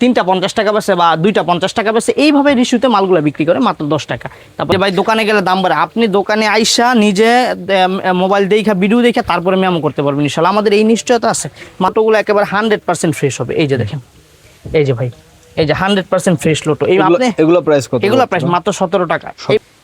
তিনটা 50 টাকা বেচে বা দুইটা 50 টাকা বেচে, এইভাবে রিস্যুতে মালগুলো বিক্রি করে মাত্র 10 টাকা। তারপরে ভাই দোকানে গেলে দাম বাড়ে, আপনি দোকানে আইসা নিজে মোবাইল দেখা ভিডিও দেখে তারপরে মেমো করতে পারবেন ইনশাআল্লাহ। আমাদের এই নিশ্চয়তা আছে, মাত্রগুলো একেবারে 100% ফ্রেশ হবে। এই যে দেখেন, এই যে ভাই, এই যে 100% ফ্রেশ লোটো। এই আপনি এগুলো প্রাইস কত? এগুলো প্রাইস মাত্র 17 টাকা।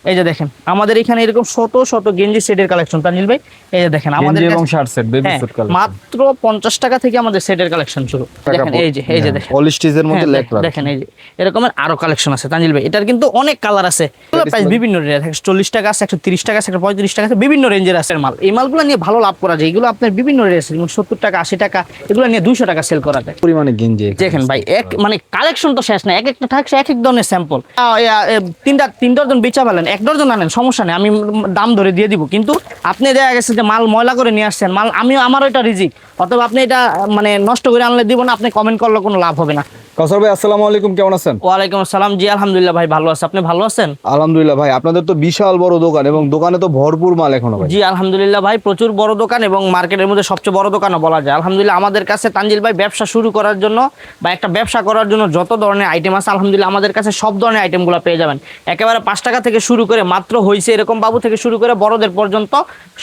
এই যে দেখেন আমাদের এখানে এরকম শত শত গেঞ্জি সেটের কালেকশন তানজিল ভাই। এই যে দেখেন আমাদের এবং shirt set, baby set collection মাত্র 50 টাকা থেকে আমাদের সেটের কালেকশন শুরু। দেখেন এই যে দেখেন অল স্টিচের মধ্যে লেগ করা, দেখেন এই যে এরকমের আরো কালেকশন আছে তানজিল ভাই। এটার কিন্তু অনেক কালার আছে, প্রাইস বিভিন্ন রেঞ্জ আছে, 40 টাকা আছে, 130 টাকা আছে, 135 টাকা আছে, বিভিন্ন রেঞ্জের আছে মাল। এই মালগুলো নিয়ে ভালো লাভ করা যায়। এগুলো আপনার বিভিন্ন রেঞ্জ আছে, যেমন 70 টাকা 80 টাকা, এগুলো নিয়ে 200 টাকা সেল করা যায় পরিমাণে গেঞ্জি। দেখেন ভাই এক মানে কালেকশন তো শেষ না, এক একটা থাকছে এক এক ধরনের স্যাম্পল। তিন ডজন বেচা ফেলেন, 1 ডজন আনেন সমস্যা নেই, আমি দাম ধরে দিয়ে দিব। কিন্তু আপনি দেখা গেছে যে মাল ময়লা করে নিয়ে আসছেন, মাল আমারও এটা রিজিক, অথবা আপনি এটা মানে নষ্ট করে আনলে দিব না, আপনি কমেন্ট করলে কোনো লাভ হবে না। কাউসার ভাই আসসালামু আলাইকুম, কেমন আছেন? ওয়ালাইকুম আসসালাম, জি আলহামদুলিল্লাহ ভাই ভালো আছে, আপনি ভালো আছেন? আলহামদুলিল্লাহ ভাই, আপনাদের তো বিশাল বড় দোকান এবং দোকানে তো ভরপুর মাল এখনো ভাই। জি আলহামদুলিল্লাহ ভাই, প্রচুর বড় দোকান এবং মার্কেটের মধ্যে সবচেয়ে বড় দোকানও বলা যায় আলহামদুলিল্লাহ। আমাদের কাছে তানজিল ভাই ব্যবসা শুরু করার জন্য বা একটা ব্যবসা করার জন্য যত ধরনের আইটেম আছে আলহামদুলিল্লাহ আমাদের কাছে সব ধরনের আইটেমগুলো পেয়ে যাবেন। একেবারে 5 টাকা থেকে শুরু করে মাত্র হইছে এরকম বাবু থেকে শুরু করে বড়দের পর্যন্ত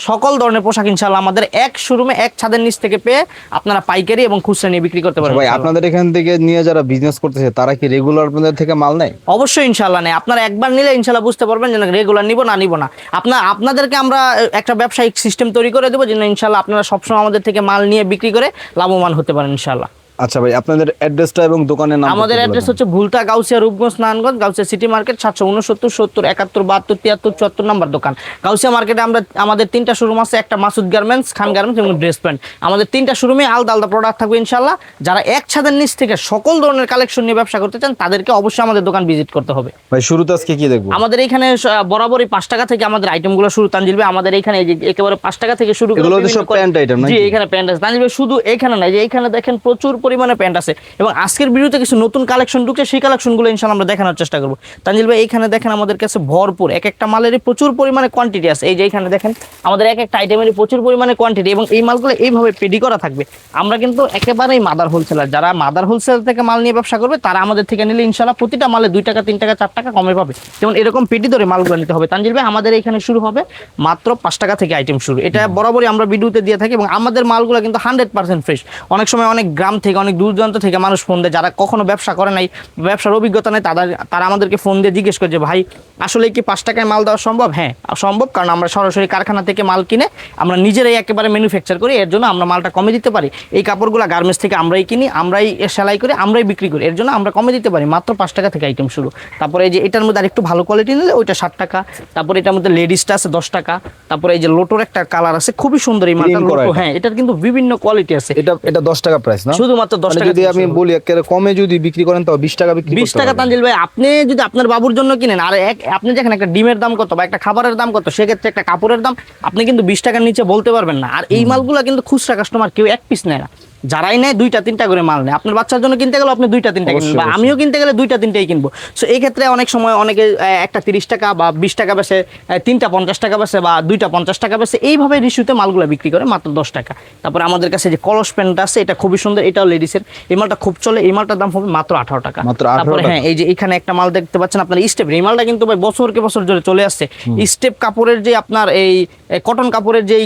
সকল ধরনের পোশাক ইনশাআল্লাহ আমাদের এক শোরুমে এক ছাদের নিচ থেকে পেয়ে আপনারা পাইকারি এবং খুচরা নিয়ে বিক্রি করতে পারবেন ভাই। আপনাদের এখান থেকে নিয়ে যারা বিজনেস করতেছে তারা কি রেগুলার আপনাদের থেকে মাল নেয়? অবশ্যই ইনশাআল্লাহ নেই। আপনারা একবার নিলে ইনশাআল্লাহ বুঝতে পারবেন যে রেগুলার নিব না। আপনাদেরকে আমরা একটা ব্যবসায়িক সিস্টেম তৈরি করে দেবো যেন ইনশাআল্লাহ আপনারা সবসময় আমাদের থেকে মাল নিয়ে বিক্রি করে লাভবান হতে পারেন ইনশাআল্লাহ। আচ্ছা ভাই, আপনাদের অ্যাড্রেসটা এবং দোকানের নাম? আমাদের অ্যাড্রেস হচ্ছে ভুলতা, গাউসিয়া, রূপগঞ্জ, নারায়ণগঞ্জ, গাউসিয়া সিটি মার্কেট, 769 70 71 72 73 74 নম্বর দোকান। গাউসিয়া মার্কেটে আমাদের 3টা শোরুম আছে, একটা মাসুদ গার্মেন্টস, খান গার্মেন্টস এবং ড্রেস প্যান্ট। আমাদের 3টা শোরুমে আলাদা আলাদা প্রোডাক্ট থাকবে ইনশাআল্লাহ। যারা এক ছাদের নিচ থেকে সকল ধরনের কালেকশন নিয়ে ব্যবসা করতে চান তাদেরকে অবশ্যই আমাদের দোকান ভিজিট করতে হবে। ভাই শুরুতে আজকে কি দেখবো? আমাদের এখানে বরাবরই 5 টাকা থেকে আমাদের আইটেমগুলো শুরু তানজিল ভাই। আমাদের এখানে একেবারে 5 টাকা থেকে শুরু করে এগুলো তো সব প্যান্ট আইটেম নাকি? জি এখানে প্যান্ট আছে তানজিল ভাই, শুধু এখানে না, যে এখানে দেখেন প্রচুর পরিমাণে প্যান্ট আছে এবং আজকের ভিডিওতে কিছু নতুন কালেকশন ঢুকছে, সেই কালেকশনগুলো ইনশাআল্লাহ আমরা দেখানোর চেষ্টা করব তানজিল ভাই। এখানে দেখেন আমাদের কাছে ভরপুর এক একটা মালেরই প্রচুর পরিমাণে কোয়ান্টিটি আছে। এই যে এখানে দেখেন আমাদের এক একটা আইটেমেরই প্রচুর পরিমাণে কোয়ান্টিটি এবং এই মালগুলো এইভাবে পেডি করা থাকবে। আমরা কিন্তু একেবারেই মাদার হোলসেলার, যারা মাদার হোলসেল থেকে মাল নিয়ে ব্যবসা করবে তারা আমাদের থেকে নিলে ইনশাআল্লাহ প্রতিটা মালে 2 টাকা 3 টাকা 4 টাকা কমে পাবে। যেমন এরকম পেটি ধরে মালগুলো নিতে হবে তানজিল ভাই। আমাদের এখানে শুরু হবে মাত্র 5 টাকা থেকে আইটেম শুরু, এটা বরাবরই আমরা ভিডিওতে দিয়ে থাকি এবং আমাদের মালগুলো কিন্তু 100% ফ্রেশ। অনেক সময় অনেক গ্রাম থেকে অনেক দূর দূরান্ত থেকে মানুষ ফোন দেয়, যারা কখনো ব্যবসা করে নাই, ব্যবসার অভিজ্ঞতা নেই, তারা আমাদেরকে ফোন দিয়ে জিজ্ঞেস করে যে ভাই আসলে কি 5 টাকায় মাল দেওয়া সম্ভব? হ্যাঁ সম্ভব, কারণ আমরা সরাসরি কারখানা থেকে মাল কিনে আমরা নিজেরাই একেবারে ম্যানুফ্যাকচার করি, এর জন্য আমরা মালটা কমে দিতে পারি। এই কাপড়গুলো গার্মেন্টস থেকে আমরাই কিনি, আমরাই সেলাই করি, আমরাই বিক্রি করি, এর জন্য আমরা কমে দিতে পারি। মাত্র 5 টাকা থেকে আইটেম শুরু। তারপরে এই যে এটার মধ্যে আরেকটু ভালো কোয়ালিটি নিলে ওইটা 60 টাকা। তারপরে এটার মধ্যে লেডিসটা আছে 10 টাকা। তারপরে এই যে লোটোর একটা কালার আছে খুবই সুন্দর, এই মালটা লোটো, হ্যাঁ এটার কিন্তু বিভিন্ন কোয়ালিটি আছে। এটা 10 টাকা প্রাইস না? শুধুমাত্র 10 টাকা। যদি আমি বলি একেবারে কমে যদি বিক্রি করেন তাও 20 টাকা বিক্রি করতে 20 টাকা তানজিল ভাই। আপনি যদি আপনার বাবুর জন্য কিনেন আর আপনি দেখেন একটা ডিমের দাম কত বা একটা খাবারের দাম কত, সেক্ষেত্রে একটা কাপড়ের দাম আপনি কিন্তু 20 টাকার নিচে বলতে পারবেন না। আর এই মালগুলো কিন্তু খুচরা কাস্টমার কেউ এক পিস নেয় না, যারাই নেয় 2টা 3টা করে মাল নেয়। আপনার বাচ্চার জন্য কিনতে গেলে আপনি 2টা 3টা কিনবেন, বা আমিও কিনতে গেলে 2টা 3টাই কিনবো। সো এই ক্ষেত্রে অনেক সময় অনেকে একটা 30 টাকা বা 20 টাকা বেচে, 3টা 50 টাকা বেচে বা 2টা 50 টাকা বেচে, এইভাবে রিস্যুতে মালগুলো বিক্রি করে মাত্র 10 টাকা। তারপরে আমাদের কাছে যে কলস প্যান্ট আছে, এটা খুবই সুন্দর, এটাও লেডিসের, এই মালটা খুব চলে, এই মালটার দাম হবে মাত্র 18 টাকা। তারপরে হ্যাঁ এই যে এখানে একটা মাল দেখতে পাচ্ছেন আপনার স্টেপ, এই মালটা কিন্তু ভাই বছরকে বছর ধরে চলে আসছে। স্টেপ কাপড়ের যে আপনার এই কটন কাপড়ের যে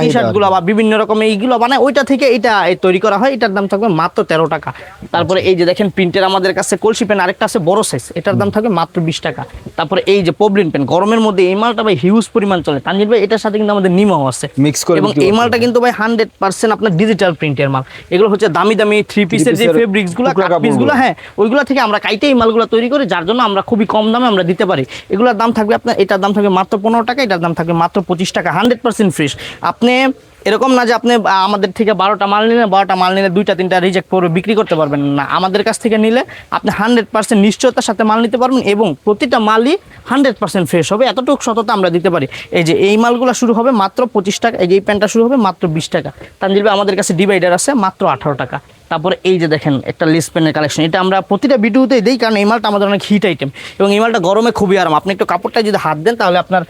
টি শার্ট গুলো বা বিভিন্ন রকম এইগুলো বানায়, ওইটা থেকে এটা তৈরি করা হয়, এটার দাম থাকবে মাত্র 13 টাকা। তারপরে এই যে দেখেন প্রিন্টের আমাদের কাছে কলসি পেন আরেকটা আছে বড় সাইজ, এটার দাম থাকবে মাত্র 20 টাকা। তারপরে এই যে পবলিন পেন, গরমের মধ্যে এই মালটা ভাই হিউজ পরিমাণ চলে তানজিল ভাই, এটার সাথে কিন্তু আমাদের নিমাও আছে মিক্স করে, এবং এই মালটা কিন্তু ভাই 100% আপনার ডিজিটাল প্রিন্টের মাল। এগুলো হচ্ছে দামি দামি 3 পিসের যে ফেব্রিক্স গুলো, কাট পিস গুলো, হ্যাঁ ওইগুলো থেকে আমরা কাইটে এই মালগুলো তৈরি করি, যার জন্য আমরা খুবই কম দামে আমরা দিতে পারি। এগুলোর দাম থাকবে আপনার, এটার দাম থাকবে মাত্র 15 টাকা, এটার দাম থাকবে মাত্র 25 টাকা। 100% ফ্রেশ। আপনি এরকম না যে আপনি আমাদের থেকে 12টা মাল নিলে 2টা 3টা রিজেক্ট করে বিক্রি করতে পারবেন না। আমাদের কাছ থেকে নিলে আপনি 100% নিশ্চয়তার সাথে মাল নিতে পারবেন এবং প্রতিটা মালই 100% ফ্রেশ হবে, এতটুকু সততা আমরা দিতে পারি। এই যে এই মালগুলো শুরু হবে মাত্র 25 টাকা, এই যে এই প্যান্টটা শুরু হবে মাত্র 20 টাকা তানজিল ভাই। আমাদের কাছে ডিভাইডার আছে মাত্র 18 টাকা। তারপরে এই যে দেখেন একটা লেস পেনের কালেকশন, এটা আমরা প্রতিটা ভিডিওতেই দিই, কারণ এই মালটা আমাদের অনেক হিট আইটেম এবং এই মালটা গরমে খুবই আরাম। আপনি একটু কাপড়টা যদি হাত দেন তাহলে আপনার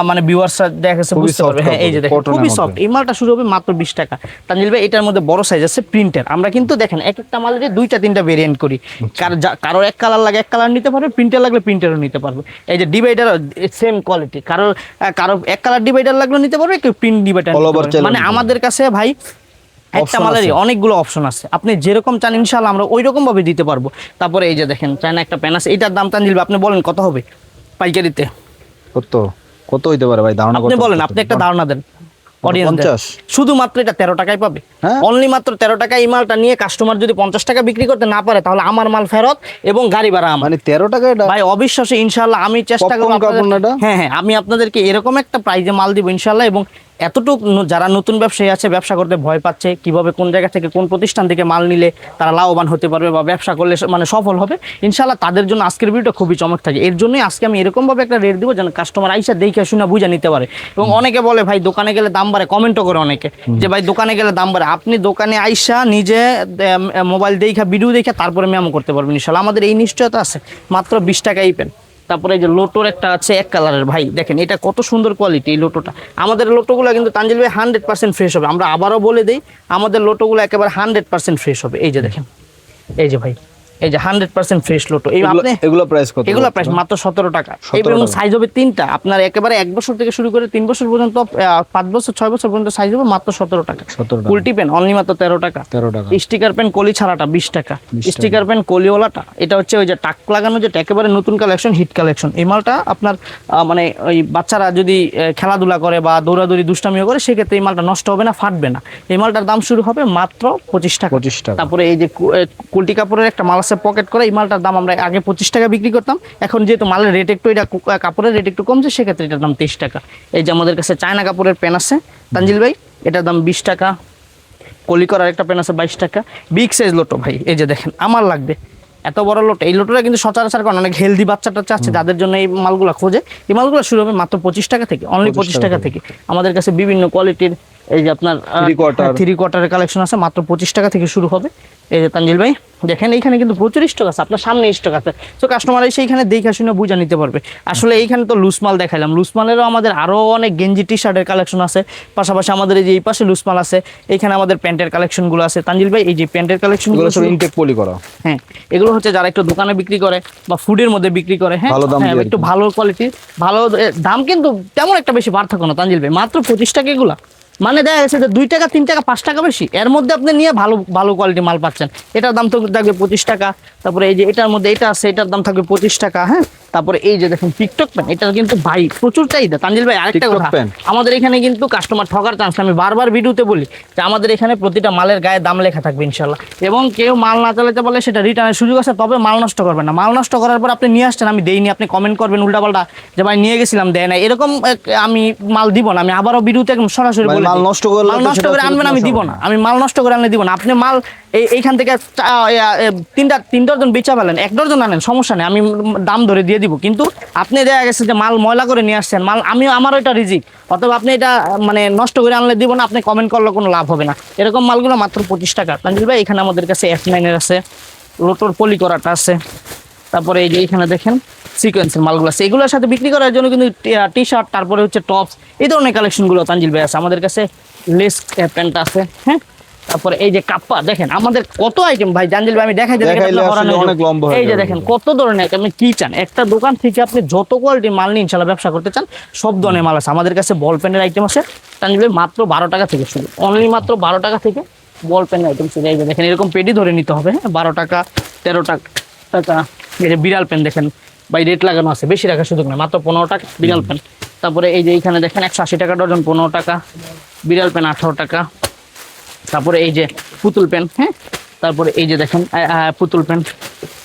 মানে ভিউয়ার্সরা দেখা গেছে খুবই বুঝতে পারবে। soft হ্যাঁ এই যে কাপড়, দেখেন cotton-এর খুবই মধ্যে। সফট। এই মালটা শুরু হবে মাত্র 20 টাকা। তানজিল ভাই এটার মধ্যে বড় সাইজ আছে প্রিন্টের, আমরা কিন্তু দেখেন এক একটা মালের 2টা 3টা ভেরিয়েন্ট করি। কারো এক কালার লাগে এক কালার নিতে পারবে, প্রিন্টার লাগলে প্রিন্টারও নিতে পারবে। এই যে ডিভাইডার সেম কোয়ালিটি, কারো এক কালার ডিভাইডার লাগলে নিতে পারবে, কেউ প্রিন্ট ডিভাইডার All over চাইলে মানে নিতে আমাদের কাছে ভাই একটা Option মালেরই আছে। অনেকগুলো অপশন আছে, আপনি যেরকম চান ইনশাআল্লাহ আমরা ওই রকম ভাবে দিতে পারবো। তারপরে এই যে দেখেন চায়না একটা প্যান আছে, এটার দাম তানজিল ভাই আপনি বলেন কত হবে পাইকারিতে? কত কত হইতে পারে ভাই, ধারণা আপনি কত? বলেন, আপনি একটা ধারণা দেন। অডিয়েন্স 50? শুধুমাত্র এটা 13 টাকায় পাবে, হ্যাঁ? অনলি মাত্র 13 টাকায়। এই মালটা নিয়ে কাস্টমার যদি 50 টাকা বিক্রি করতে না পারে তাহলে আমার মাল ফেরত এবং গাড়ি ভাড়া আমার। মানে 13 টাকা এটা? ভাই অবিশ্বাসে ইনশাআল্লাহ আমি চেষ্টা করব Popcorn কাপড় না এটা? হ্যাঁ হ্যাঁ আমি আপনাদেরকে এরকম একটা প্রাইজে মাল দিব ইনশাআল্লাহ। এবং এতটুকু যারা নতুন ব্যবসায়ী আছে, ব্যবসা করতে ভয় পাচ্ছে, কিভাবে কোন জায়গা থেকে কোন প্রতিষ্ঠান থেকে মাল নিলে তারা লাভবান হতে পারবে বা ব্যবসা করলে মানে সফল হবে, ইনশাআল্লাহ তাদের জন্য আজকের ভিডিওটা খুবই চমক থাকে। এর জন্যই আজকে আমি এরকম ভাবে একটা রেট দিব যেন কাস্টমার আইসা দেখে শুনে বুঝে নিতে পারে। এবং অনেকে বলে ভাই দোকানে গেলে দাম বাড়ে, কমেন্টও করে অনেকে যে ভাই দোকানে গেলে দাম বাড়ে। আপনি দোকানে আইসা নিজে মোবাইল দেখা ভিডিও দেখে তারপরে মেমো করতে পারবেন ইনশাআল্লাহ। আমাদের এই নিশ্চয়তা আছে, মাত্র 20 টাকাই পেন। তারপরে এই যে লোটোর একটা আছে এক কালারের, ভাই দেখেন এটা কত সুন্দর কোয়ালিটি। এই লোটোটা, আমাদের লোটোগুলো কিন্তু তানজিল ভাই 100% ফ্রেশ হবে। আমরা আবারও বলে দিই, আমাদের লোটোগুলো একেবারে 100% ফ্রেশ হবে। এই যে দেখেন, এই যে ভাই এই যে 100% ফ্রেশ লোটো। এই আপনি এগুলো প্রাইস কত? এগুলো প্রাইস মাত্র 17 টাকা। 17 এবং টাকা। সাইজ হবে 3টা, আপনার একেবারে 1 বছর থেকে শুরু করে 3 বছর পর্যন্ত, 5 বছর 6 বছর পর্যন্ত সাইজ হবে মাত্র 17 টাকা। 17 টাকা। উল্টি পেন অনলি মাত্র 13 টাকা। 13 টাকা। স্টিকার পেন কলি ছাড়াটা 20 টাকা। 20 টাকা। স্টিকার পেন কলিওয়ালাটা এটা হচ্ছে ওই যে টাক লাগানো, যেটা একেবারে নতুন কালেকশন, হিট কালেকশন। এই মালটা আপনার মানে ওই বাচ্চারা যদি খেলাধুলা করে বা দৌড়াদৌড়ি দুষ্টামিও করে সেক্ষেত্রে এই মালটা নষ্ট হবে না, ফাটবে না। এই মালটার দাম শুরু হবে মাত্র 25 টাকা। 25 টাকা। তারপরে এই যে কুলটি কাপড়ের একটা মাল আছে পকেট করা, এই মালটার দাম আমরা আগে 25 টাকা বিক্রি করতাম, এখন যেহেতু মালের রেট একটু, এটা কাপড়ের রেট একটু কমছে, সেক্ষেত্রে এটার দাম 23 টাকা। এই যে আমাদের কাছে চায়না কাপড়ের পেন আছে তানজিল ভাই, এটার দাম 20 টাকা। কলি করার একটা পেন আছে 22 টাকা। বিগ সাইজ লোটো ভাই, এই যে দেখেন আমার লাগবে এত বড় লোটো। এই লোটোটা কিন্তু সচরাচর কারণ অনেক হেলদি বাচ্চাটা চাচ্ছে, যাদের জন্য এই মালগুলো খোঁজে, এই মালগুলো শুরু হবে মাত্র 25 টাকা থেকে, অনলি 25 টাকা থেকে। আমাদের কাছে বিভিন্ন কোয়ালিটির এই যে আপনার 3 কোয়ার্টারের কালেকশন আছে, মাত্র 25 টাকা থেকে শুরু হবে। এই যে তানজিল ভাই দেখেন এইখানে কিন্তু প্রচুর স্টক আছে, আপনার সামনে স্টক আছে, তো কাস্টমার এসে এইখানে দেখে শুনে বুঝে নিতে পারবে। আসলে এইখানে তো লুজ মাল দেখাইলাম, লুজ মালেরও আমাদের আরও অনেক গেঞ্জি টি শার্টের কালেকশন আছে, পাশাপাশি আমাদের এই যে এই পাশে লুজ মাল আছে, এইখানে আমাদের প্যান্টের কালেকশনগুলো আছে। তানজিল ভাই এই যে প্যান্টের কালেকশনগুলো সব ইনটেক পলি করা। হ্যাঁ এগুলো হচ্ছে যারা একটু দোকানে বিক্রি করে বা ফুডের মধ্যে বিক্রি করে, হ্যাঁ ভালো দাম হ্যাঁ, দিয়ে একটু ভালো কোয়ালিটির, ভালো দাম, কিন্তু তেমন একটা বেশি পার্থক্য না তানজিল ভাই, মাত্র 25 টাকা এগুলা। মানে দেখা যাচ্ছে যে 2 টাকা 3 টাকা 5 টাকা বেশি, এর মধ্যে আপনি নিয়ে ভালো ভালো কোয়ালিটি মাল পাচ্ছেন। এটার দাম তো থাকবে 25 টাকা। তারপরে এই যে এটার মধ্যে এটা আছে, এটার দাম থাকবে 25 টাকা। হ্যাঁ তারপরে এই যে দেখেন টিকটক পেন, এটার কিন্তু ভাই প্রচুর চাহিদা তানজিল ভাই। আরেকটা TikTok কথা, pen? আমাদের এখানে কিন্তু কাস্টমার ঠকার চান্স, আমি বারবার ভিডিওতে বলি যে আমাদের এখানে প্রতিটা মালের গায়ে দাম লেখা থাকবে ইনশাল্লাহ। এবং কেউ মাল না চালাতে বলে সেটা রিটার্নের সুযোগ আছে, তবে মাল নষ্ট করবেন না। মাল নষ্ট করার পর আপনি নিয়ে আসছেন আমি দেইনি, আপনি কমেন্ট করবেন উল্টাপাল্টা যে ভাই নিয়ে গেছিলাম দেয় না, এরকম আমি মাল দিব না। আমি আবারও ভিডিওতে একদম সরাসরি মানে বলে মাল দিই, নষ্ট করলে মাল তো নষ্ট সেটা করে আনবেন আমি দিব না, আমি মাল নষ্ট করে আনলে দিব না। আপনি মাল এইখান থেকে 3 ডজন বেচা ফেলেন, 1 ডজন আনেন, সমস্যা নেই, আমি দাম ধরে দিয়ে দিব। কিন্তু আপনি দেখা গেছে যে মাল ময়লা করে নিয়ে আসছেন, মাল আমারও এটা রিজিক, অথবা আপনি এটা মানে নষ্ট করে আনলে দিব না, আপনি কমেন্ট করলে কোনো লাভ হবে না। এরকম মালগুলো মাত্র 25 টাকা তানজিল ভাই। এখানে আমাদের কাছে F9 এর আছে, লোটোর পলি করাটা আছে। তারপরে এই যে এখানে দেখেন সিকোয়েন্সের মালগুলো আছে, এগুলোর সাথে বিক্রি করার জন্য কিন্তু টি শার্ট, তারপরে হচ্ছে টপস, এই ধরনের কালেকশনগুলো তানজিল ভাই আছে। আমাদের কাছে লেস প্যান্ট আছে, হ্যাঁ তারপরে এই যে কাপ্পা, দেখেন আমাদের কত আইটেম ভাই জানজিল ভাই, আমি দেখাইতে অনেক লম্বা হয়ে এই যে দেখেন কত ধরনের আইটেম, আপনি কি চান একটা দোকান থেকে আপনি যত কোয়ালিটির মাল নিয়ে ইনশাল্লাহ ব্যবসা করতে চান সব ধরনের মাল আছে। আমাদের কাছে বল পেনের আইটেম আছে তানজিল ভাই, মাত্র 12 টাকা থেকে শুরু, অনলি মাত্র 12 টাকা থেকে বল পেনের আইটেম শুরু। এই যে দেখেন এরকম পেডি ধরে নিতে হবে, হ্যাঁ 12 টাকা 13 টাকা। এই যে বিড়াল পেন দেখেন ভাই, রেট লাগানো আছে, বেশি রাখার সুযোগ নেই, মাত্র 15 টাকা বিড়াল পেন। তারপরে এই যে এইখানে দেখেন 180 টাকা ডজন, 15 টাকা বিড়াল পেন, 18 টাকা। তারপরে এই যে পুতুল পেন, হ্যাঁ তারপরে এই যে দেখেন পুতুল পেন,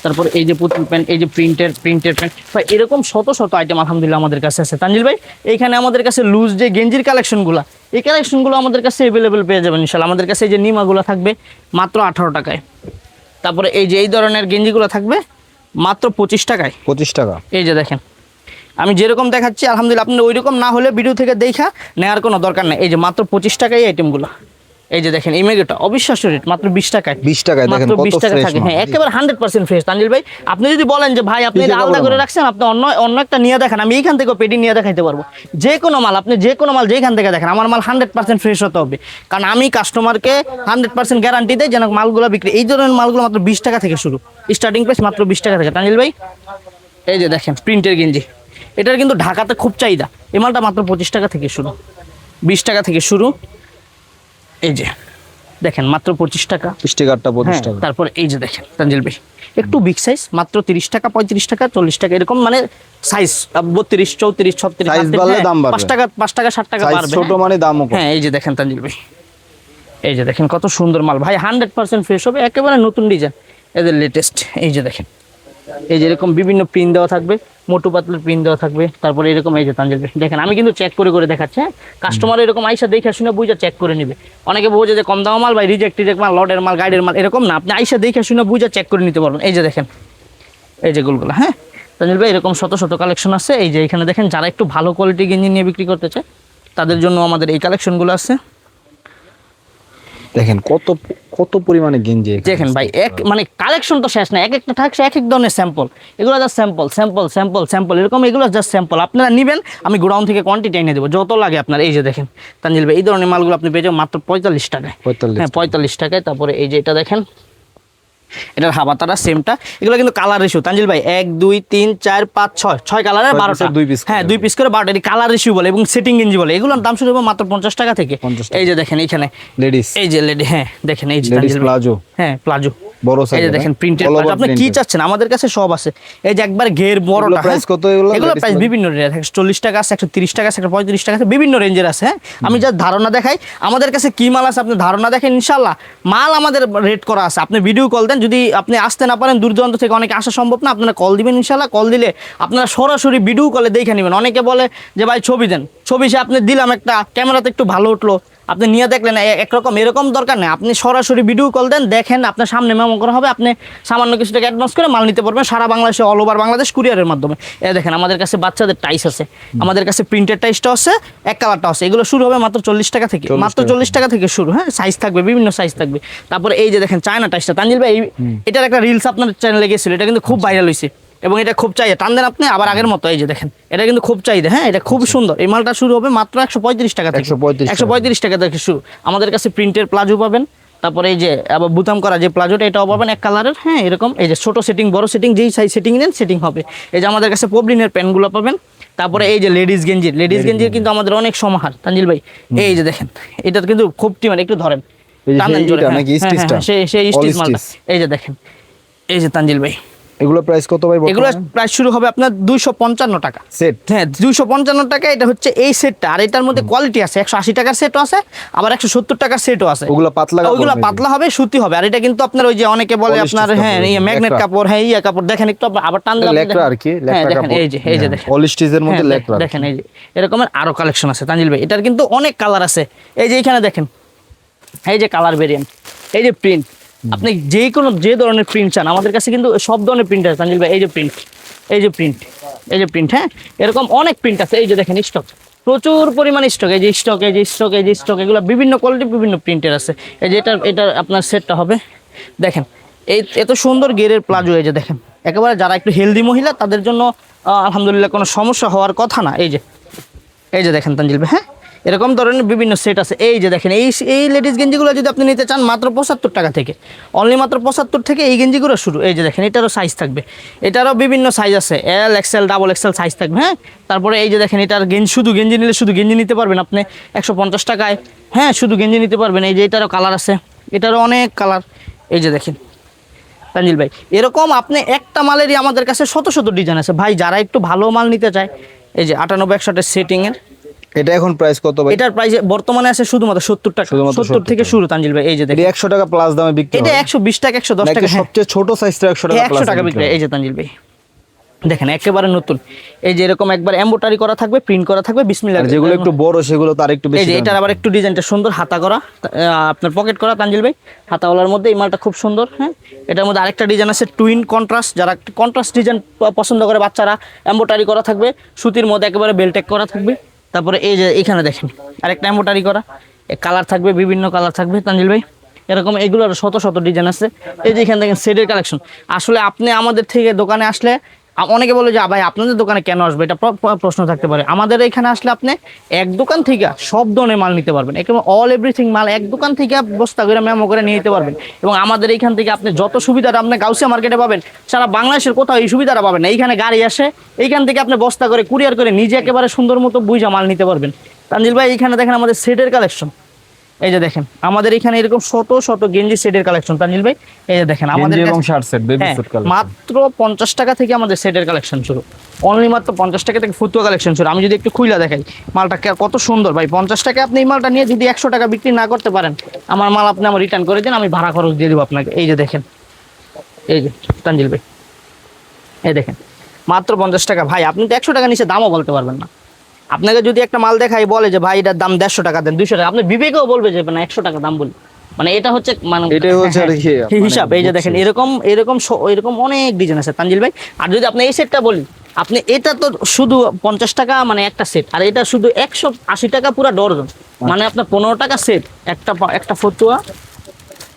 তারপরে এই যে পুতুল পেন, এই যে প্রিন্টের পেন, ভাই এরকম শত শত আইটেম আলহামদুলিল্লাহ আমাদের কাছে আছে তানজিল ভাই। এইখানে আমাদের কাছে লুজ যে গেঞ্জির কালেকশনগুলো, এই কালেকশনগুলো আমাদের কাছে অ্যাভেলেবেল পেয়ে যাবেন ইনশাল্লাহ। আমাদের কাছে এই যে নিমাগুলো থাকবে মাত্র 18 টাকায়। তারপরে এই যে এই ধরনের গেঞ্জিগুলো থাকবে মাত্র 25 টাকায়। 25 টাকা। এই যে দেখেন আমি যেরকম দেখাচ্ছি আলহামদুলিল্লাহ, আপনি ওই রকম না হলে ভিডিও থেকে দেখা নেওয়ার কোনো দরকার নেই। এই যে মাত্র 25 টাকায় এই আইটেমগুলো, এই যে দেখেন ইমেগোটা অবিশ্বাস্য রেট মাত্র 20 টাকায় 20 টাকায় দেখেন মাত্র কত 20 টাকা ফ্রেশ থাকে। মাল। হ্যাঁ একেবারে 100% ফ্রেশ তানজিল ভাই। আপনি যদি বলেন যে ভাই আপনি কি এটা টাকা আলাদা বলে করে মাল? রাখছেন, আপনি অন্য অন্য একটা নিয়ে দেখেন, আমি এইখান থেকে পেটি নিয়ে দেখাইতে পারবো। যে কোনো মাল আপনি যে কোনো মাল যেখান থেকে দেখেন, আমার মাল 100% ফ্রেশ হতে হবে, কারণ আমি কাস্টমারকে 100% গ্যারান্টি দেই যেন মালগুলো বিক্রি। এই ধরনের মালগুলো মাত্র 20 টাকা থেকে শুরু, স্টার্টিং প্রাইস মাত্র 20 টাকা থেকে তানজিল ভাই। এই যে দেখেন প্রিন্টের গেঞ্জি, এটার কিন্তু ঢাকাতে খুব চাহিদা। এই মালটা মাত্র 25 টাকা থেকে শুরু, 20 টাকা থেকে শুরু। এই যে দেখেন মাত্র 25 টাকা। স্টিকারটা 25 হ্যাঁ, টাকা। তারপরে এই যে দেখেন তানজিল ভাই একটু বিগ সাইজ মাত্র 30 টাকা, 35 টাকা, 40 টাকা, এরকম মানে সাইজ 32, 34, 36, Size বাড়লে দাম বাড়বে। 5 টাকা 5 টাকা 60 টাকা সাইজ বাড়বে। ছোট মানে দামও কম। হ্যাঁ এই যে দেখেন তানজিল ভাই, এই যে দেখেন কত সুন্দর মাল ভাই, 100% ফ্রেশ হবে, একেবারে নতুন ডিজাইন, এদের লেটেস্ট। এই যে দেখেন, এই যে এরকম বিভিন্ন প্রিন্ট দেওয়া থাকবে, মোটু পাতলার প্রিন্ট দেওয়া থাকবে। তারপরে এরকম এই যে তানজিল ভাই দেখেন, আমি কিন্তু চেক করে করে দেখাচ্ছি। হ্যাঁ, কাস্টমার এরকম আইসা দেখে শুনে বুঝে চেক করে নিবে। অনেকে বোঝে যে কম দাম মাল ভাই, রিজেক্ট মাল, লটের মাল, গাইডের মাল, এরকম না, আপনি আইসা দেখে শুনে বুঝে চেক করে নিতে পারবেন। এই যে দেখেন, এই যে গুলগুলো। হ্যাঁ তানজিল ভাই এরকম শত শত কালেকশন আছে। এই যে এখানে দেখেন, যারা একটু ভালো কোয়ালিটি গেঞ্জি নিয়ে বিক্রি করতে চায় তাদের জন্য আমাদের এই কালেকশনগুলো আছে। দেখেন কত কত পরিমাণে গেঞ্জি এখানে। দেখেন ভাই এক মানে কালেকশন তো শেষ না, এক একটা থাকছে এক এক ধরনের স্যাম্পল। এগুলো just sample sample sample sample, এরকম এগুলো জাস্ট স্যাম্পল। আপনারা নেবেন, আমি গোডাউন থেকে কোয়ান্টিটি এনে দেবো যত লাগে আপনার। এই যে দেখেন তানজিল ভাই এই ধরনের মালগুলো আপনি পেয়ে যাবেন মাত্র 45 টাকায়। 45 হ্যাঁ 45 টাকায়। তারপরে এই যে এটা দেখেন, এটার হাবাতারা সেমটা। এগুলো কিন্তু কালার রেশিও তানজিল ভাই 1 2 3 4 5 6 6 কালারের 12টা, 2 পিস হ্যাঁ 2 পিস করে 12টা। এটি কালার রেশিও বলে এবং সেটিং গেঞ্জি বলে। এগুলোর দাম শুরু হবে মাত্র 50 টাকা থেকে। 50 টাকা। এই যে দেখেন এইখানে লেডিস এই যে লেডি, হ্যাঁ দেখেন এই যে লেডিস তানজিল ভাই। প্লাজো হ্যাঁ প্লাজো বড় এই সাইজ। যে দেখেন প্রিন্টেড প্লাজো, আপনি কি চাচ্ছেন আমাদের কাছে সব আছে। এই যে একবার ঘের বড়টা, প্রাইস কত এগুলো? এগুলো ladies প্রাইস প্লাজো? বিভিন্ন রেঞ্জ আছে, 40 টাকা আছে, 130 টাকা আছে, 135 টাকা আছে, বিভিন্ন রেঞ্জের আছে। হ্যাঁ আমি যা ধারণা দেখাই আমাদের কাছে কি মাল আছে, আপনি ধারণা দেখেন, ইনশাআল্লাহ মাল আমাদের রেট করা আছে। আপনি ভিডিও কল দেন, যদি আপনি আসতে না পারেন, দূর দূরান্ত থেকে অনেকে আসা সম্ভব না, আপনারা কল দিবেন, ইনশাআল্লাহ কল দিলে আপনারা সরাসরি ভিডিও কলে দেখে নেবেন। অনেকে বলে যে ভাই ছবি দেন, ছবি সে আপনি দিলাম একটা, ক্যামেরাতে একটু ভালো উঠলো, আপনি নিয়ে দেখলেন একরকম, এরকম দরকার নেই। আপনি সরাসরি ভিডিও কল দেন, দেখেন, আপনার সামনে মেমো করা হবে, আপনি সামান্য কিছু টাকা অ্যাডভান্স করে মাল নিতে পারবেন সারা বাংলাদেশে, অল ওভার বাংলাদেশ কুরিয়ারের মাধ্যমে। এই দেখেন আমাদের কাছে বাচ্চাদের টাইস আছে, আমাদের কাছে প্রিন্টেড টাইসটা আছে, এক কালারটা আছে। এগুলো শুরু হবে মাত্র 40 টাকা থেকে, 40 মাত্র টাকা 40 টাকা থেকে শুরু। হ্যাঁ সাইজ থাকবে, বিভিন্ন সাইজ থাকবে। তারপরে এই যে দেখেন চায়না টাইসটা তানজিল ভাই, এটার একটা রিলস আপনার চ্যানেলে গেছিল, এটা কিন্তু খুব ভাইরাল হয়েছে এবং এটা খুব চাহিদা। টান দেন আপনি আবার আগের মতো। এই যে দেখেন এটা কিন্তু খুব চাহিদা। হ্যাঁ এটা খুব সুন্দর। এই মালটা শুরু হবে মাত্র 135 টাকা থেকে, 135 টাকা থেকে শুরু। আমাদের কাছে প্রিন্টের প্লাজো পাবেন, তারপরে এই যে আবার বুতাম করা যে প্লাজোটা, এটাও পাবেন এক কালারের। হ্যাঁ এরকম এই যে ছোট সেটিং, বড় সেটিং, যেই সাইজ সেটিং নেন সেটিং হবে। এই যে আমাদের কাছে পবলিনের প্যান্টগুলো পাবেন। তারপরে এই যে লেডিস গেঞ্জির কিন্তু আমাদের অনেক সমাহার তানজিল ভাই। এই যে দেখেন এটা কিন্তু খুব টিমান, একটু ধরেন, এই যে টানেন সেই জোরে। এটা হ্যাঁ, নাকি হ্যাঁ, স্টিচটা? হ্যাঁ, সেই All স্টিচ মালটা। stitch। এই যে দেখেন, এই যে তানজিল ভাই এগুলো প্রাইস কত ভাই এগুলো বর্তমানে? প্রাইস শুরু হবে আপনার 255 টাকা সেট। হ্যাঁ 255 টাকা। এটা হচ্ছে এই সেটটা। আর এটার মধ্যে কোয়ালিটি আছে, 180 টাকার সেটও আছে, আবার 170 টাকার সেটও আছে। ওগুলো পাতলা কাপড় ওইগুলো নাকি? পাতলা হবে, সুতি হবে। আর এটা কিন্তু আপনার ওই যে অনেকে বলে Polished আপনার, কাপড়, হ্যাঁ ম্যাগনেট ল্যাকড়া। কাপড়, হ্যাঁ ইয়া কাপড়, দেখেন একটু আবার টান দিলে আপনি ল্যাকড়া আর কি, দেখেন। হ্যাঁ ল্যাকড়া দেখেন কাপড়। এই যে দেখেন পলিশ স্টিচের মধ্যে হ্যাঁ, ল্যাকড়া। দেখেন এই যে এরকমের আরো কালেকশন আছে তানজিল ভাই। এটার কিন্তু অনেক কালার আছে। এই যে এখানে দেখেন, এই যে কালার ভেরিয়েন্ট, এই যে প্রিন্ট, আপনি যে ধরনের প্রিন্ট চান আমাদের কাছে কিন্তু সব ধরনের প্রিন্ট আছে তানজিল ভাই। এই যে প্রিন্ট, এই যে প্রিন্ট, এই যে প্রিন্ট, হ্যাঁ এরকম অনেক প্রিন্ট আছে। এই যে দেখেন স্টক, প্রচুর পরিমাণে স্টক, এই যে স্টক, এই যে স্টক, এই যে স্টক, এগুলো বিভিন্ন কোয়ালিটি, বিভিন্ন প্রিন্টের আছে। এই যে এটা আপনার সেটটা হবে। দেখেন এই এত সুন্দর গেরের প্লাজো, এই যে দেখেন একেবারে যারা একটু হেলদি মহিলা তাদের জন্য আলহামদুলিল্লাহ কোনো সমস্যা হওয়ার কথা না। এই যে দেখেন তানজিল ভাই, হ্যাঁ এরকম ধরনের বিভিন্ন সেট আছে। এই যে দেখেন এই লেডিস গেঞ্জিগুলো যদি আপনি নিতে চান মাত্র 75 টাকা থেকে, অনলি মাত্র 75 থেকে এই গেঞ্জিগুলো শুরু। এই যে দেখেন এটারও সাইজ থাকবে, এটারও বিভিন্ন সাইজ আছে, L XL double XL size থাকবে। হ্যাঁ তারপরে এই যে দেখেন এটার শুধু গেঞ্জি নিলে শুধু গেঞ্জি নিতে পারবেন আপনি 150 টাকায়। হ্যাঁ শুধু গেঞ্জি নিতে পারবেন। এই যে এটারও কালার আছে, এটারও অনেক কালার। এই যে দেখেন তানজিল ভাই এরকম আপনি একটা মালেরই আমাদের কাছে শত শত ডিজাইন আছে ভাই। যারা একটু ভালো মাল নিতে চায়, এই যে 98 100 সেটিংয়ের, এটা এখন প্রাইস কত ভাই? এটার প্রাইস বর্তমানে আছে শুধুমাত্র 70 টাকা, শুধুমাত্র 70 থেকে শুরু তানজিল ভাই। এই যে এটা দেখেন 100 টাকা প্লাস দামে বিক্রি এটা হয়? 120 টাকা, 110 নাকি টাকা, হ্যাঁ সবচেয়ে ছোট সাইজটা 100 টাকা 100 টাকা বিক্রি হয়। এই যে তানজিল ভাই দেখেন একেবারে নতুন, এই যে এরকম একবার এমব্রয়ডারি করা থাকবে, প্রিন্ট করা থাকবে, বিসমিল্লাহ। আর যেগুলো একটু বড় সেগুলো তার একটু এই বেশি যে দাম। এটার আবার একটু ডিজাইনটা সুন্দর, হাতা করা, আপনার পকেট করা তানজিল ভাই, হাতাওয়ালার মধ্যে এই মালটা খুব সুন্দর। হ্যাঁ এটার মধ্যে আরেকটা ডিজাইন আছে টুইন কন্ট্রাস্ট, যারা কন্ট্রাস্ট ডিজাইন পছন্দ করে বাচ্চারা, এমব্রয়ডারি করা থাকবে, সুতির মধ্যে একেবারে বেলটেক করা থাকবে। তারপরে এই যে এখানে দেখেন আরেকটা এমব্রয়ডারি করা, কালার থাকবে, বিভিন্ন কালার থাকবে তানজিল ভাই। এরকম এগুলোর শত শত ডিজাইন আছে। এই যে এখান থেকে সেটের কালেকশন। আসলে আপনি আমাদের থেকে দোকানে আসলে অনেকে বলে যে ভাই আপনাদের দোকানে কেন আসবে, এটা প্রশ্ন থাকতে পারে। আমাদের এখানে আসলে আপনি এক দোকান থেকে সব ধরনের মাল নিতে পারবেন, একেবারে অল এভরিথিং মাল এক দোকান থেকে বস্তা করে মেমো করে নিয়ে নিতে পারবেন। এবং আমাদের এইখান থেকে আপনি যত সুবিধাটা আপনি গাউসিয়া মার্কেটে পাবেন, সারা বাংলাদেশের কোথাও এই সুবিধাটা পাবেন না। এইখানে গাড়ি আসে, এইখান থেকে আপনি বস্তা করে কুরিয়ার করে নিজে একেবারে সুন্দর মতো বুঝা মাল নিতে পারবেন। তানজিল ভাই এইখানে দেখেন আমাদের সেটের কালেকশন। এই যে দেখেন আমাদের এখানে এরকম শত শত গেঞ্জি সেটের কালেকশন তানজিল ভাই। এই যে দেখেন আমাদের গেঞ্জি এবং শার্ট সেট, বেবি হ্যাঁ, স্যুট কালেকশন। মাত্র 50 টাকা থেকে আমাদের সেটের কালেকশন শুরু, অনলি মাত্র 50 টাকা থেকে ফতুয়া কালেকশন শুরু। আমি যদি একটু খুইলা দেখাই মালটা কত সুন্দর ভাই। 50 টাকা আপনি এই মালটা নিয়ে যদি 100 টাকা বিক্রি না করতে পারেন, আমার মাল আপনি আমার রিটার্ন করে দিন, আমি ভাড়া খরচ দিয়ে দেবো আপনাকে। এই যে দেখেন, এই যে তানজিল ভাই, এই দেখেন মাত্র 50 টাকা। ভাই আপনি তো 100 টাকা নিচে দামও বলতে পারবেন না। আপনাকে যদি একটা মাল দেখাই বলে যে ভাই এটার দাম 150 টাকা দেন, 200 টাকা, আপনি বিবেকেও বলবে যে না 100 টাকা দাম বলি। মানে এটা হচ্ছে মানে এটাই হচ্ছে আর কি হ্যাঁ, হিসাব। এই যে দেখেন এরকম এরকম এরকম অনেক ডিজাইন আছে তানজিল ভাই। আর যদি আপনি এই সেটটা বলি, আপনি এটা তো শুধু 50 টাকা মানে একটা সেট, আর এটা শুধু 180 টাকা পুরো ডর্জন। মানে আপনার 15 টাকা সেট, একটা ফতুয়া,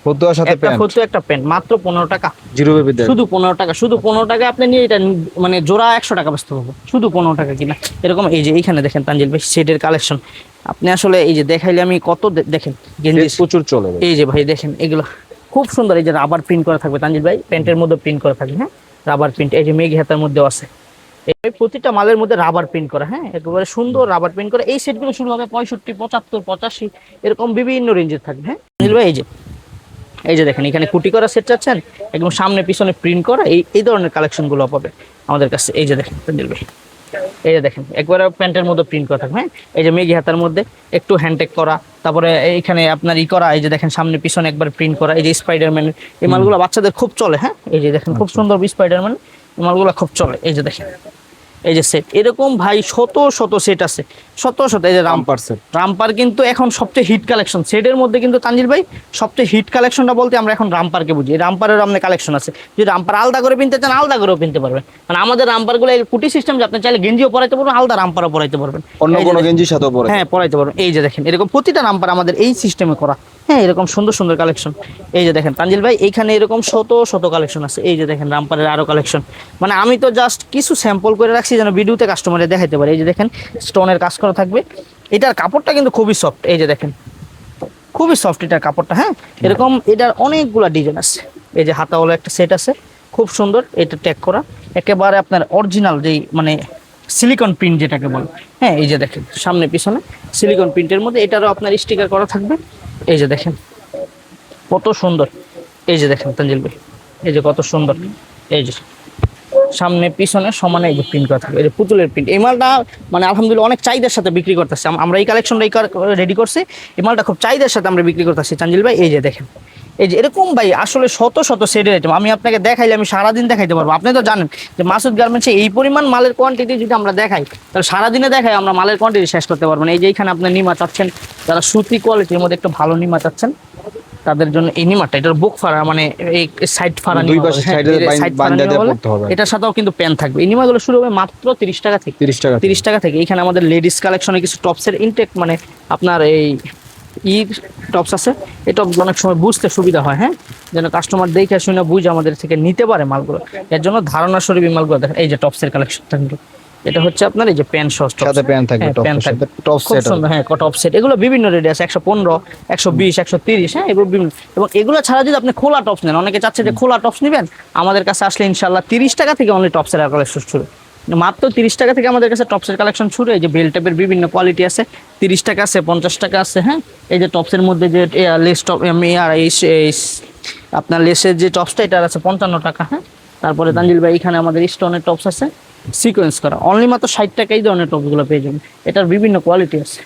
ফতুয়ার সাথে একটা প্যান্ট, ফতুয়া একটা প্যান্ট, মাত্র 15 টাকা। জিরো বেবি দেন। শুধু 15 টাকা, শুধু 15 টাকা আপনি নিয়ে এটা মানে জোড়া 100 টাকা বেচতে পারবো, শুধু 15 টাকা কিনা। এরকম এই যে এইখানে দেখেন তানজিল ভাই সেটের কালেকশন। আপনি আসলে এই যে দেখাইলে আমি কত দেখেন গেঞ্জি প্রচুর চলে ভাই। এই যে ভাই দেখেন এগুলো খুব সুন্দর। এই যে রাবার প্রিন্ট করা থাকবে তানজিল ভাই, প্যান্টের মধ্যে প্রিন্ট করা থাকবে, হ্যাঁ রাবার প্রিন্ট। এই যে মেঘ হাতার মধ্যেও আছে, এই প্রতিটা মালের মধ্যে রাবার প্রিন্ট করা, হ্যাঁ একেবারে সুন্দর রাবার প্রিন্ট করা। এই সেটগুলো শুরু হবে 65, 75, 85 এরকম বিভিন্ন রেঞ্জের থাকবে। হ্যাঁ তানজিল ভাই এই যে দেখেন এখানে কুটি করা সেট চাচ্ছেন, একদম সামনে পিছনে প্রিন্ট করা, এই ধরনের কালেকশনগুলো পাবে আমাদের কাছে। এই যে দেখেন তানজিল ভাই, এই যে দেখেন একবারে প্যান্টের মধ্যে প্রিন্ট করা থাকবে, হ্যাঁ এই যে মেঘি হাতার মধ্যে একটু হ্যান্ডটেক করা, তারপরে এইখানে আপনার করা, এই যে দেখেন সামনে পিছনে একবার প্রিন্ট করা। এই যে স্পাইডারম্যান, এই মালগুলো বাচ্চাদের খুব চলে। হ্যাঁ এই যে দেখেন খুব সুন্দর স্পাইডারম্যান, এই মালগুলো খুব চলে। এই যে দেখেন এই যে সেট, এরকম ভাই শত শত সেট আছে, শত শত। এই যে রামপার সেট, রামপার কিন্তু এখন সবচেয়ে হিট কালেকশন সেটের মধ্যে। কিন্তু তানজিল ভাই সবচেয়ে হিট কালেকশনটা বলতে আমরা এখন রামপারকে বুঝি। এই রামপারের আমাদের কালেকশন আছে, যদি রামপার আলাদা করে কিনতে চান আলাদা করেও কিনতে পারবেন। মানে আমাদের রামপারগুলো কুটি সিস্টেম, যে আপনি চাইলে গেঞ্জিও পরাইতে পারবেন, আলাদা রামপারও পরাইতে পারবেন, অন্য কোনো গেঞ্জির সাথেও পরে। হ্যাঁ পরাইতে পারবেন। এই যে দেখেন এরকম প্রতিটা রামপার আমাদের এই সিস্টেমে করা, হ্যাঁ এরকম সুন্দর সুন্দর কালেকশন। এই যে দেখেন তানজিল ভাই এইখানে এরকম শত শত কালেকশন আছে। এই যে দেখেন রামপারের আরো কালেকশন। মানে আমি তো জাস্ট কিছু স্যাম্পল করে রাখছি যেন ভিডিওতে কাস্টমারে দেখাইতে পারে। এই যে দেখেন স্টোনের কাজ করা থাকবে, এটার কাপড়টা কিন্তু খুবই সফট। এই যে দেখেন খুবই সফট এটার কাপড়টা, হ্যাঁ এরকম এটার অনেকগুলা ডিজাইন আছে। এই যে হাতাওয়ালা একটা সেট আছে খুব সুন্দর, এটা ট্যাগ করা একেবারে আপনার অরিজিনাল যেই মানে সিলিকন প্রিন্ট যেটাকে বলে। হ্যাঁ এই যে দেখেন সামনে পিছনে সিলিকন প্রিন্টের মধ্যে এটারও আপনার স্টিকার করা থাকবে। এই যে দেখেন কত সুন্দর। এই যে দেখেন তানজিল ভাই, এই যে কত সুন্দর। এই যে সামনে পিছনে সমানে এই যে প্রিন্ট করা থাকবে, এই যে পুতুলের প্রিন্ট। এই মালটা মানে আলহামদুলিল্লাহ অনেক চাহিদার সাথে বিক্রি করতেছে। আমরা এই কালেকশনটা রেডি করছি, এই মালটা খুব চাহিদার সাথে আমরা বিক্রি করতেছি তানজিল ভাই। এই যে দেখেন এই যে এরকম ভাই আসলে শত শত সেটের আইটেম আমি আপনাকে দেখাইলে আমি সারাদিন দেখাইতে পারবো। আপনি তো জানেন যে মাসুদ গার্মেন্টসে এই পরিমাণ মালের কোয়ান্টিটি যদি আমরা দেখাই, তাহলে সারাদিনে দেখাই আমরা মালের কোয়ান্টিটি শেষ করতে পারবো না। এই যে এখানে আপনার নিমা চাচ্ছেন, যারা সুতি কোয়ালিটির মধ্যে একটু ভালো নিমা চাচ্ছেন তাদের জন্য এই নিমাটা, এটার বুক ফাড়া মানে এই সাইড ফাড়া দুই পাশে সাইডে বাঁধা দিয়ে পড়তে হবে। এটার সাথেও কিন্তু প্যান থাকবে। এই নিমাগুলো শুরু হবে মাত্র 30 টাকা থেকে, 30 টাকা থেকে। এখানে আমাদের লেডিস কালেকশনে কিছু টপসের ইনটেক মানে আপনার এই টপস আছে। এই টপস অনেক সময় বুঝতে সুবিধা হয়, হ্যাঁ যেন কাস্টমার দেখে শুনে বুঝে আমাদের থেকে নিতে পারে মালগুলো। এর জন্য ধারণা স্বরূপ এই মালগুলো দেখেন। এই যে টপসের কালেকশন থাকবে, এটা হচ্ছে আপনার এই যে প্যান্ট শর্ট সাথে প্যান্ট থাকবে, প্যান্ট থাকবে টপ খুব সেট। সুন্দর, হ্যাঁ টপ সেট। এগুলো বিভিন্ন রেটে আছে, 115, 120, 130, হ্যাঁ এগুলো বিভিন্ন। এবং এগুলো ছাড়া যদি আপনি খোলা টপস নেন, অনেকে চাচ্ছে যে খোলা টপস নেবেন, আমাদের কাছে আসলে ইনশাল্লাহ 30 টাকা থেকে অনলি টপসের কালেকশন শুরু, মাত্র 30 টাকা থেকে আমাদের কাছে টপসের কালেকশন শুরু। এই যে বেল টাইপের বিভিন্ন কোয়ালিটি আছে, 30 টাকা আছে, 50 টাকা আছে, হ্যাঁ এই যে টপসের মধ্যে যে লেস টপ আপনার লেসের যে টপসটা এটার আছে 55 টাকা, হ্যাঁ। তারপরে তানজিল ভাই এখানে আমাদের স্টোনের টপস আছে সিকোয়েন্স করা, অনলি মাত্র 60 টাকা এই ধরনের টপসগুলো পেয়ে যাবেন। এটার বিভিন্ন কোয়ালিটি আছে।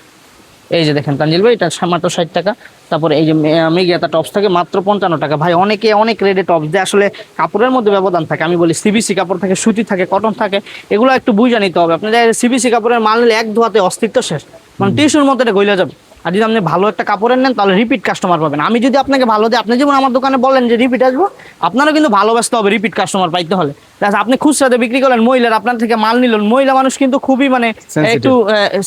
এই যে দেখেন তানজিল ভাই এটা মাত্র 60 টাকা। তারপরে এই যে মেঘিয়াতা টপস থাকে মাত্র 55 টাকা। ভাই অনেকে অনেক রেটে টপস দেয়, আসলে কাপড়ের মধ্যে ব্যবধান থাকে। আমি বলি সিবিসি কাপড় থাকে, সুতি থাকে, কটন থাকে, এগুলো একটু বুঝে নিতে হবে। আপনি সিবিসি কাপড়ের মাল নিলে এক ধোয়াতে অস্তিত্ব শেষ, মানে টিস্যুর মতো এটা গইলা যাবে। আর যদি আপনি ভালো একটা কাপড়ের নেন তাহলে রিপিট কাস্টমার পাবেন। আমি যদি আপনাকে ভালো দিই, আপনি যেমন আমার দোকানে বলেন যে রিপিট আসবো, আপনারও কিন্তু ভালোবাসতে হবে রিপিট কাস্টমার পাইতে হলে। আচ্ছা, আপনি খুচরাতে বিক্রি করলেন, মহিলার আপনার থেকে মাল নিলেন, মহিলা মানুষ কিন্তু খুবই মানে Sensitive. একটু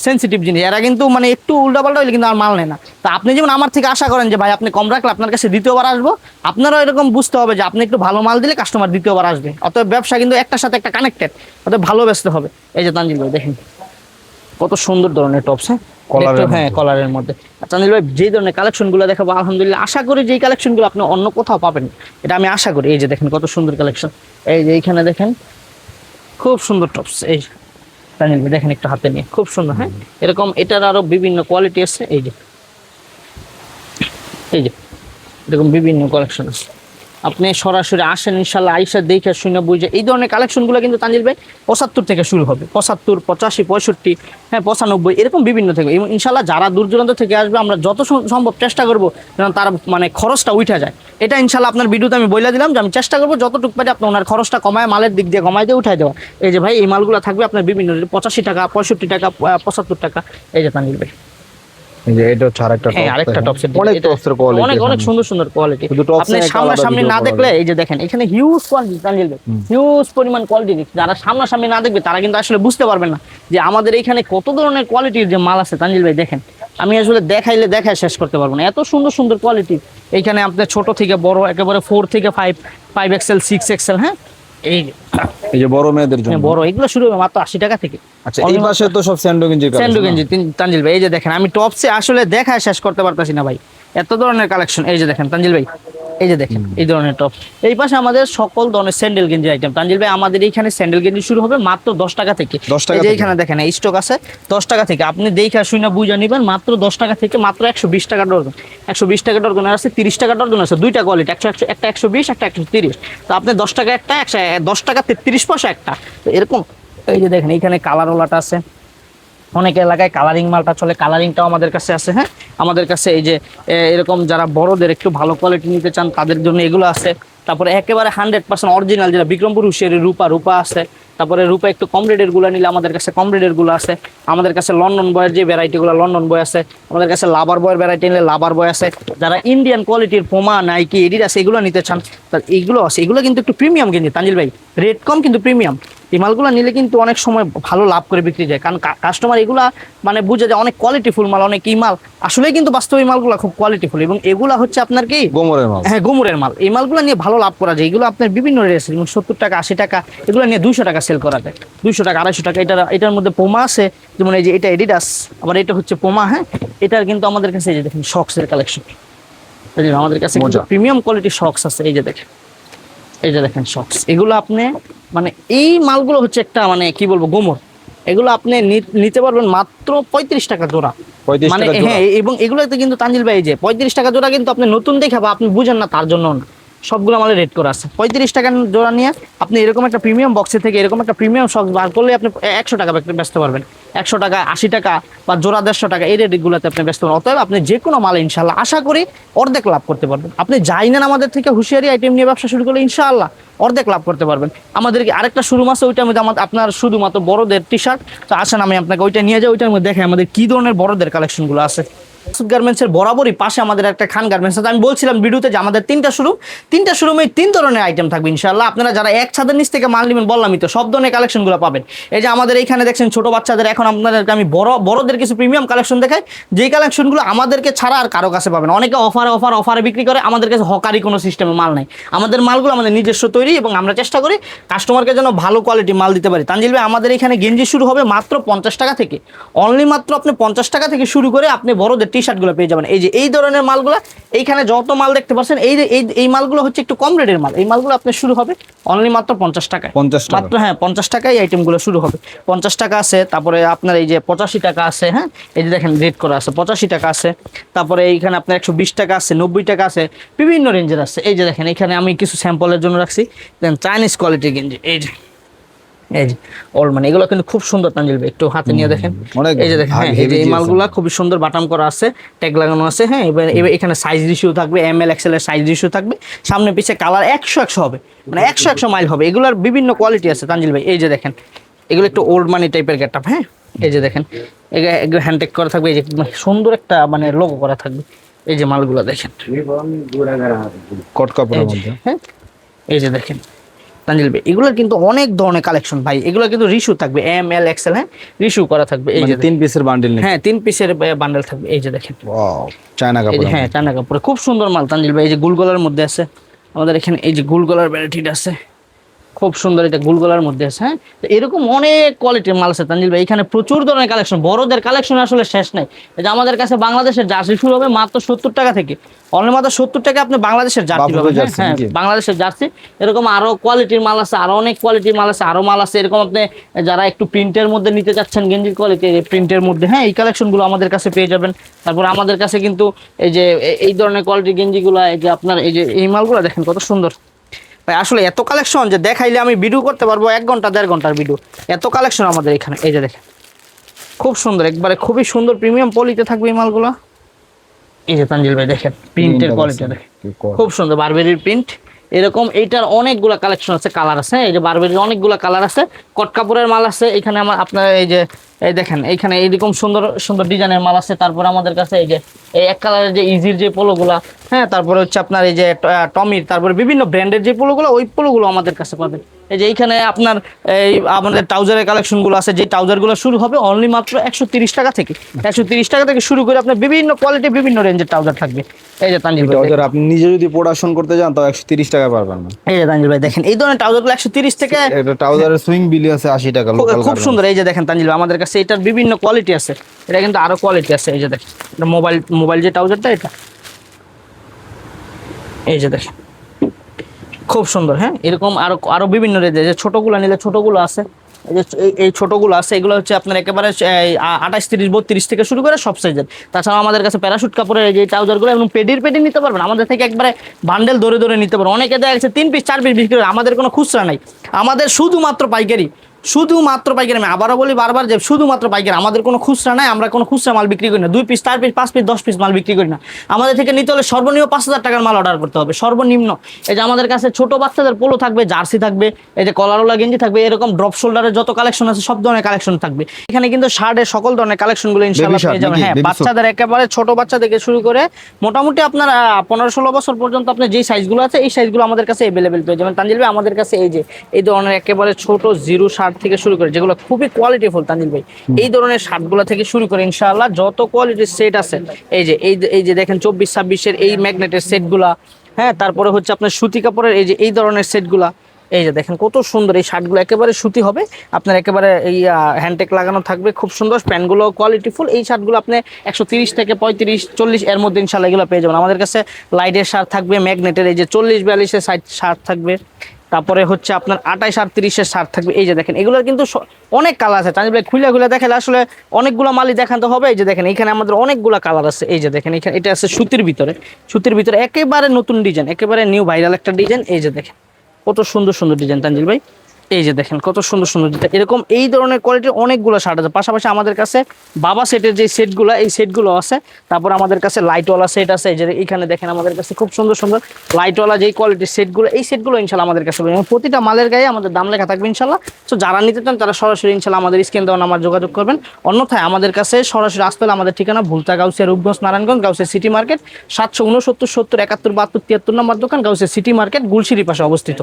সেনসিটিভ জিনিস, এরা কিন্তু মানে একটু উল্টাপাল্টা হইলে কিন্তু আর মাল নেয় না। তা আপনি যেমন আমার থেকে আশা করেন যে ভাই আপনি কম রাখলে আপনার কাছে দ্বিতীয়বার আসবো, আপনারাও এরকম বুঝতে হবে যে আপনি একটু ভালো মাল দিলে কাস্টমার দ্বিতীয়বার আসবে। অতএব ব্যবসা কিন্তু একটার সাথে একটা কানেক্টেড, অতএব ভালো বেচতে হবে। এই যে তানজিল ভাই দেখেন কত সুন্দর ধরনের টপস, হ্যাঁ কলারের হ্যাঁ কলারের মধ্যে। তানজিল ভাই যে ধরনের কালেকশন গুলো দেখাবো আলহামদুলিল্লাহ আশা করি যে কালেকশন গুলো আপনি অন্য কোথাও পাবেন না। এটা আমি আশা করি। এই যে দেখেন কত সুন্দর কালেকশন, এই যে এইখানে দেখেন খুব সুন্দর টপস। এই তানজিল ভাই দেখেন একটু হাতে নিয়ে খুব সুন্দর, হ্যাঁ এরকম এটার আরো বিভিন্ন কোয়ালিটি আছে। এই যে এরকম বিভিন্ন কালেকশন আছে, আপনি সরাসরি আসেন ইনশাল্লাহ, আইসা দেখে শুনে বুঝে। এই ধরনের কালেকশনগুলো কিন্তু তানজিল ভাই 75 থেকে শুরু হবে, 75, 85, 65, হ্যাঁ 95 এরকম বিভিন্ন থেকে। এবং ইনশাল্লাহ যারা দূর দূরান্ত থেকে আসবে আমরা যত সম্ভব চেষ্টা করবো যেন তার মানে খরচটা উঠে যায়। এটা ইনশাল্লাহ আপনার ভিডিওতে আমি বলে দিলাম যে আমি চেষ্টা করবো যতটুকু পারি আপনার ওনার খরচটা কমায়, মালের দিক দিয়ে কমায় দিয়ে উঠাই দেওয়া। এই যে ভাই এই মালগুলো থাকবে আপনার বিভিন্ন 85 টাকা, 65 টাকা, 75 টাকা। এই যে তানজিল ভাই এই যে এটা হচ্ছে আরেকটা হ্যাঁ আরেকটা টপ সেট, অনেক টপসের কোয়ালিটি, অনেক অনেক সুন্দর সুন্দর কোয়ালিটি। শুধু tops আপনি এ একটা সামনাসামনি আলাদা না video দেখলে করা এই যে দেখেন এখানে হিউজ কোয়ান্টিটি তানজিল ভাই, হিউজ পরিমাণ কোয়ালিটি। যারা সামনাসামনি না দেখবে তারা কিন্তু আসলে বুঝতে পারবেন না যে আমাদের এখানে কত ধরনের কোয়ালিটির যে মাল আছে। তানজিল ভাই দেখেন আমি আসলে দেখায় শেষ করতে পারবো না, এত সুন্দর সুন্দর কোয়ালিটি। এইখানে আপনার ছোট থেকে বড় একেবারে 4 থেকে 5, 5XL, 6XL, হ্যাঁ এই এই যে বড় মেয়েদের জন্য বড় এগুলো শুরু হবে মাত্র 80 টাকা থেকে। আচ্ছা এই পাশে তো সব স্যান্ডো গেঞ্জি স্যান্ডো গেঞ্জি তানজিল ভাই এই যে দেখেন আমি টপসে আসলে দেখায় শেষ করতে পারতাছি না ভাই, এত ধরনের কালেকশন। এই যে দেখেন তানজিল ভাই এই যে দেখেন এই ধরনের টপ। এই পাশে আমাদের সকল ধরনের স্যান্ডেল গেঞ্জি আইটেম। তানজিল ভাই আমাদের এইখানে স্যান্ডেল গেঞ্জি শুরু হবে মাত্র 10 টাকা থেকে। 10 টাকা এই যে থেকে? এইখানে দেখেন স্টক আছে 10 টাকা থেকে, আপনি দেখে শুনে বুঝে নেবেন মাত্র 10 টাকা থেকে, মাত্র 120 টাকা ডজন। 120 টাকা ডজন আছে, 30 টাকা ডজন আছে, দুইটা কোয়ালিটি, একটা 120, একটা 130। তো আপনি 10 টাকা একটা, 10 টাকা 33 পয়সা একটা। তো এরকম এই যে দেখেন এইখানে কালার ওলাটা আছে, অনেক এলাকায় কালারিং মালটা চলে, কালারিংটাও আমাদের কাছে আছে। হ্যাঁ আমাদের কাছে এই যে এরকম যারা বড়দের একটু ভালো কোয়ালিটি নিতে চান তাদের জন্য এগুলো আছে। তারপরে একেবারে 100% অরিজিনাল যেটা বিক্রমপুর হুশিয়ারি রূপা আছে। তারপরে রূপা একটু কম রেটের গুলো নিলে আমাদের কাছে কম রেটের গুলো আছে। আমাদের কাছে লন্ডন বয়ের যে ভ্যারাইটিগুলো লন্ডন বয় আছে, আমাদের কাছে লাভার বয়ের ভ্যারাইটি নিলে লাভার বয় আছে। যারা ইন্ডিয়ান কোয়ালিটির পোমা, নাইকি, এডিডাস এগুলো নিতে চান তার এইগুলো আছে। এগুলো কিন্তু একটু প্রিমিয়াম গেঞ্জি তানজিল ভাই, রেট কম কিন্তু প্রিমিয়াম। এই মালগুলো নিলে কিন্তু অনেক সময় ভালো লাভ করে বিক্রি যায়, কারণ কাস্টমার এগুলা মানে বুঝে যায় অনেক কোয়ালিটিফুল মাল, অনেক এই মাল আসলেই কিন্তু বাস্তবে মালগুলো খুব কোয়ালিটিফুল। এবং এগুলা হচ্ছে আপনার কি গোমরের মাল, হ্যাঁ গোমরের মাল। এই মালগুলো নিয়ে ভালো লাভ করা যায়। এগুলো আপনার বিভিন্ন রেট আছে, যেমন 70 টাকা, 80 টাকা, এগুলো নিয়ে 200 টাকা সেল করা যায়, 200 টাকা, 250 টাকা। এটার মধ্যে পোমা আছে, যেমন এই যে এটা এডিডাস, আবার এটা হচ্ছে পোমা। হ্যাঁ এটার কিন্তু আমাদের কাছে এই যে দেখেন শক্সের কালেকশন, আমাদের কাছে প্রিমিয়াম কোয়ালিটির শক্স আছে। এই যে দেখেন শক্স, এগুলো আপনি মানে এই মালগুলো হচ্ছে একটা মানে কি বলবো গোমর। এগুলো আপনি নিতে পারবেন মাত্র 35 টাকা জোড়া, 35 মানে টাকা জোড়া? হ্যাঁ এবং এগুলোতে কিন্তু তানজিল ভাই যে 35 টাকা জোড়া কিন্তু আপনি নতুন দেখে বা আপনি বুঝেন না তার জন্য না, সবগুলো আমাদের রেট করা আছে। 35 টাকা জোড়া নিয়ে আপনি এরকম একটা প্রিমিয়াম বক্সে থেকে এরকম একটা প্রিমিয়াম শক্স বার করলে আপনি 100 টাকা বেচতে পারবেন, 100 টাকা, 80 টাকা বা জোড়া 150 টাকা এই রেটগুলোতে আপনি ব্যস্ত পারবেন। অতএব আপনি যে কোনো মাল ইনশাল্লাহ আশা করি অর্ধেক লাভ করতে পারবেন। আপনি যাই নেন আমাদের থেকে হুঁশিয়ারি আইটেম নিয়ে ব্যবসা শুরু করলে ইনশাআল্লাহ অর্ধেক লাভ করতে পারবেন। আমাদের কি আরেকটা শোরুম আছে, ওইটার মধ্যে আপনার শুধুমাত্র বড়দের টি শার্ট। তো আসেন আমি আপনাকে ওইটা নিয়ে যাই, ওইটার মধ্যে দেখেন আমাদের কি ধরনের বড়দের কালেকশনগুলো আছে। গার্মেন্টসের বরাবরই পাশে আমাদের একটা খান গার্মেন্টস আছে। আমি বলছিলাম ভিডিওতে যে আমাদের 3টা শোরুমে 3 ধরনের আইটেম থাকবে ইনশাআল্লাহ। আপনারা যারা এক ছাদের নিচ থেকে মাল নেবেন বললামই তো সব ধরনের কালেকশনগুলো পাবেন। এই যে আমাদের এইখানে দেখছেন ছোট বাচ্চাদের, এখন আপনাদেরকে আমি বড়দের কিছু প্রিমিয়াম কালেকশন দেখাই, যেই কালেকশনগুলো আমাদেরকে ছাড়া আর কারো কাছে পাবেন। অনেকে অফারে বিক্রি করে, আমাদের কাছে হকারি কোনো সিস্টেমে মাল নাই। আমাদের মালগুলো আমাদের নিজস্ব তৈরি এবং আমরা চেষ্টা করি কাস্টমারকে যেন ভালো কোয়ালিটি মাল দিতে পারি। তানজিল ভাই আমাদের এখানে গেঞ্জি শুরু হবে মাত্র 50 টাকা থেকে, অনলি মাত্র আপনি 50 টাকা থেকে শুরু করে আপনি বড়দের টি শার্টগুলো পেয়ে যাবেন। এই যে এই ধরনের মালগুলো এইখানে যত মাল দেখতে পাচ্ছেন এই মালগুলো হচ্ছে একটু কম রেটের মাল। এই মালগুলো আপনি শুরু হবে অনলি মাত্র 50 টাকায়, 50 টাকা মাত্র হ্যাঁ 50 টাকায় এই আইটেমগুলো শুরু হবে। 50 টাকা আছে, তারপরে আপনার এই যে 85 টাকা আছে। হ্যাঁ এই যে দেখেন রেট করা আছে 85 টাকা আছে, তারপরে এইখানে আপনার 120 টাকা আছে, 90 টাকা আছে, বিভিন্ন রেঞ্জের আছে। এই যে দেখেন এখানে আমি কিছু স্যাম্পলের জন্য রাখছি, দেন চাইনিজ কোয়ালিটির গেঞ্জি। এই যে ওল্ড মানে এগুলো কিন্তু খুব সুন্দর তানজিল ভাই, একটু হাতে নিয়ে দেখেন। এই যে দেখেন হ্যাঁ এই যে এই মালগুলো খুবই সুন্দর বাটাম করা আছে, ট্যাগ লাগানো আছে। হ্যাঁ এবার এখানে সাইজ রেশিও থাকবে, ML XL এর সাইজ রেশিও থাকবে, সামনে পিছে কালার 100 হবে, মানে 100 মাইল হবে। এগুলোর বিভিন্ন কোয়ালিটি আছে তানজিল ভাই। এই যে দেখেন এগুলো একটু ওল্ড মানি টাইপের গেটআপ। হ্যাঁ এই যে দেখেন এগুলো হ্যান্ডটেক করা থাকবে, এই যে সুন্দর একটা মানে লোগো করা থাকবে। এই যে মালগুলো দেখেন কট কাপড়ের মধ্যে। হ্যাঁ এই যে দেখেন তানজিল ভাই এগুলোর কিন্তু অনেক ধরনের কালেকশন ভাই, এগুলো কিন্তু রিস্যু থাকবে এম এল এক্সেল, হ্যাঁ রিস্যু করা থাকবে। এই যে 3 পিসের বান্ডেল নেই? হ্যাঁ 3 পিসের বান্ডেল থাকবে। এই যে দেখেন ওয়াও, চায়না এই কাপড়। যে হ্যাঁ চায়না কাপড়ে খুব সুন্দর মাল তানজিল ভাই। এই যে গোল গলার মধ্যে আছে আমাদের এখানে, এই যে গোল গলার ভ্যারাইটিটা আছে খুব সুন্দর, এটা গোল গলার মধ্যে আছে। হ্যাঁ তো এরকম অনেক কোয়ালিটির মাল আছে তানজিল ভাই, এখানে প্রচুর ধরনের কালেকশন, বড়দের কালেকশন আসলে শেষ নাই। এই যে আমাদের কাছে বাংলাদেশের জার্সি শুরু হবে মাত্র 70 টাকা থেকে, অনলি মাত্র 70 টাকা আপনি বাংলাদেশের জার্সি বাফুফে পাবেন। জার্সি হ্যাঁ নাকি? বাংলাদেশের জার্সি, এরকম আরো কোয়ালিটির মাল আছে, আরো অনেক কোয়ালিটির মাল আছে, আরো মাল আছে এরকম। আপনি যারা একটু প্রিন্টের মধ্যে নিতে চাচ্ছেন গেঞ্জির কোয়ালিটি প্রিন্টের মধ্যে, হ্যাঁ এই কালেকশনগুলো আমাদের কাছে পেয়ে যাবেন। তারপর আমাদের কাছে কিন্তু এই যে এই ধরনের কোয়ালিটির গেঞ্জিগুলো, এই যে আপনার এই যে এই মালগুলো দেখেন কত সুন্দর ভাই, আসলে এত কালেকশন যে দেখাইলে আমি ভিডিও করতে পারবো 1 ঘন্টা 1.5 ঘন্টার ভিডিও, এত কালেকশন আমাদের এখানে। এই যে দেখেন খুব সুন্দর, একবারে খুবই সুন্দর প্রিমিয়াম পলিতে থাকবে এই মালগুলো। এই যে তানজিল ভাই দেখেন প্রিন্টের কোয়ালিটি দেখেন খুব সুন্দর, বারবেরির প্রিন্ট এরকম। এইটার অনেকগুলা কালেকশন আছে, কালার আছে। এই যে বারবেরির অনেকগুলা কালার আছে, কট কাপড়ের মাল আছে এখানে আমার আপনার। এই যে এই দেখেন এইখানে এইরকম সুন্দর সুন্দর ডিজাইনের মাল আছে। তারপর আমাদের কাছে এই যে এই এক কালারের যে ইজির যে পোলোগুলা, হ্যাঁ তারপরে হচ্ছে আপনার এই যে টমির, তারপরে বিভিন্ন ব্র্যান্ডের যে পোলোগুলো, ওই পোলোগুলো আমাদের কাছে পাবেন। এই যে এইখানে আপনার এই আমাদের ট্রাউজারের কালেকশনগুলো আছে, যে ট্রাউজারগুলো শুরু হবে অনলি মাত্র 130 টাকা থেকে, 130 টাকা থেকে শুরু করে আপনার বিভিন্ন কোয়ালিটি বিভিন্ন রেঞ্জের ট্রাউজার থাকবে। এই যে তানজিল ভাই ট্রাউজার আপনি নিজে যদি প্রোডাকশন করতে যান তাও 130 টাকা পারবেন না। এই যে তানজিল ভাই দেখেন এই ধরনের ট্রাউজারগুলো 130 থেকে, এটা ট্রাউজারের সুইং বিলি আছে 80 টাকা লোকাল। খুব সুন্দর। এই যে দেখেন তানজিল ভাই আমাদের কাছে এটার বিভিন্ন কোয়ালিটি আছে, এটা কিন্তু আরো কোয়ালিটি আছে। এই যে দেখেন এটা মোবাইল যে ট্রাউজারটা এটা, এই যে দেখেন খুব সুন্দর। হ্যাঁ এরকম আরো আরো বিভিন্ন রেঞ্জে, যে ছোটগুলো নিলে ছোটগুলো আছে, এই যে এই ছোটগুলো আছে, এগুলো হচ্ছে আপনার একেবারে 28, 30, 32 থেকে শুরু করে সব সাইজের। তাছাড়া আমাদের কাছে প্যারাশুট কাপড়ের এই যে ট্রাউজারগুলো এবং পেডি নিতে পারবেন আমাদের থেকে, একবারে বান্ডেল ধরে ধরে নিতে পারবেন। অনেকে দেখা গেছে 3 পিস 4 পিস বিক্রি করে, আমাদের কোনো খুচরা নাই, আমাদের শুধুমাত্র পাইকারি, শুধুমাত্র পাইকারি। আমি আবারও বলি বারবার যে শুধুমাত্র পাইকারি, আমাদের কোনো খুচরা নাই, আমরা কোনো খুচরা মাল বিক্রি করি না। 2 পিস 4 পিস 5 পিস 10 পিস মাল বিক্রি করি না। আমাদের থেকে নিতে হলে সর্বনিম্ন 5,000 টাকার মাল অর্ডার করতে হবে, সর্বনিম্ন। এই যে আমাদের কাছে ছোট বাচ্চাদের পোলো থাকবে, জার্সি থাকবে, এই যে কলারওয়ালা গেঞ্জি থাকবে, এরকম ড্রপ শোল্ডারের যত কালেকশন আছে সব ধরনের কালেকশন থাকবে এখানে। কিন্তু শার্টের সকল ধরনের কালেকশনগুলো ইনশাআল্লাহ পেয়ে যাবেন। হ্যাঁ বাচ্চাদের একেবারে ছোট বাচ্চা থেকে শুরু করে মোটামুটি আপনার 15-16 বছর পর্যন্ত আপনার যেই সাইজগুলো আছে এই সাইজগুলো আমাদের কাছে अवेलेबल পেয়ে যাবেন। তানজিল ভাই আমাদের কাছে এই যে এই ধরনের একেবারে ছোট জিরো শার্ট থেকে শুরু করে, যেগুলো খুবই কোয়ালিটিফুল তানজিল ভাই, এই ধরনের শার্টগুলো থেকে শুরু করে ইনশাআল্লাহ যত কোয়ালিটির সেট আছে, এই যে দেখেন 24-26 এই ম্যাগনেটের সেটগুলা, হ্যাঁ তারপরে হচ্ছে আপনার সুতি কাপড়ের এই ধরনের সেটগুলা। এই যে দেখেন কত সুন্দর এই শার্টগুলো, একেবারে সুতি হবে আপনার, একেবারে এই হ্যান্ডটেক লাগানো থাকবে, খুব সুন্দর। প্যান্টগুলো কোয়ালিটিফুল। এই শার্টগুলো আপনি 130 থেকে 35-40 এর মধ্যে ইনশাআল্লাহ এগুলো পেয়ে যাবেন। আমাদের কাছে লাইটের শার্ট থাকবে, ম্যাগনেটের এই যে 40-42 সাইজ শার্ট থাকবে, তারপরে হচ্ছে আপনার 28-38 শার্ট থাকবে। এই যে দেখেন এগুলোর কিন্তু অনেক কালার আছে তানজিল ভাই, খুলে দেখালে আসলে অনেকগুলো মালই দেখাতে হবে। এই যে দেখেন এখানে আমাদের অনেকগুলো কালার আছে। এই যে দেখেন এখানে এটা আছে সুতির ভিতরে একেবারে নতুন ডিজাইন, একেবারে নিউ ভাইরাল একটা ডিজাইন। এই যে দেখেন কত সুন্দর সুন্দর ডিজাইন তানজিল ভাই, এই যে দেখেন কত সুন্দর সুন্দর ডিজাইন। এরকম এই ধরনের কোয়ালিটির অনেকগুলো শার্ট আছে। পাশাপাশি আমাদের কাছে বাবা সেটের যে সেটগুলো, এই সেটগুলো আছে। তারপর আমাদের কাছে লাইটওয়ালা সেট আছে, এই যে এখানে দেখেন আমাদের কাছে খুব সুন্দর সুন্দর লাইটওয়ালা যেই কোয়ালিটির সেটগুলো, এই সেটগুলো ইনশাআল্লাহ আমাদের কাছে পাবেন। প্রতিটা মালের গায়ে আমাদের দাম লেখা থাকবে ইনশাআল্লাহ। তো যারা নিতে চান তারা সরাসরি ইনশাআল্লাহ আমাদের স্ক্রিন দেওয়া নাম্বার যোগাযোগ করবেন। অন্যথায় আমাদের কাছে সরাসরি আসতে হলে আমাদের ঠিকানা ভুলতা, গাউসিয়া, রূপগঞ্জ, নারায়ণগঞ্জ, গাউসিয়া সিটি মার্কেট, 769 70 71 72 73 নম্বর দোকান, গাউসিয়া সিটি মার্কেট, গুলশিরি পাশে অবস্থিত।